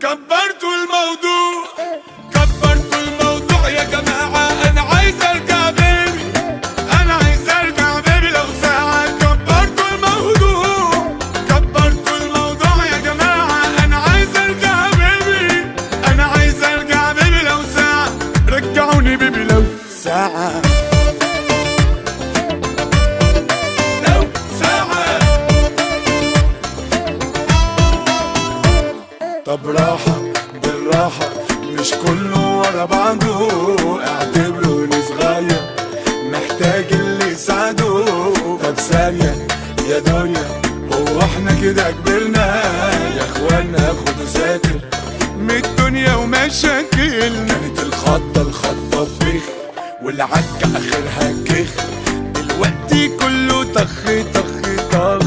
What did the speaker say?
كبرتوا الموضوع، كبرتوا الموضوع يا جماعة. أنا عايز أرجع بيبي، أنا عايز أرجع بيبي لو ساعة. كبرتوا الموضوع، كبرتوا الموضوع يا جماعة. أنا عايز أرجع بيبي، أنا عايز أرجع بيبي لو ساعة. رجعوني بيبي لو ساعة، لو ساعة. طب راحة بالراحة، مش كله ورا بعضه. اعتبروني صغير محتاج اللي يساعده. طب ثانية يا دنيا، هو احنا كده كبرنا يا اخوانا؟ خدوا ساتر من الدنيا ومشاكلنا. كانت الخطة بخ والعكة اخرها كخ، دلوقتي كله طخ طخ طخ.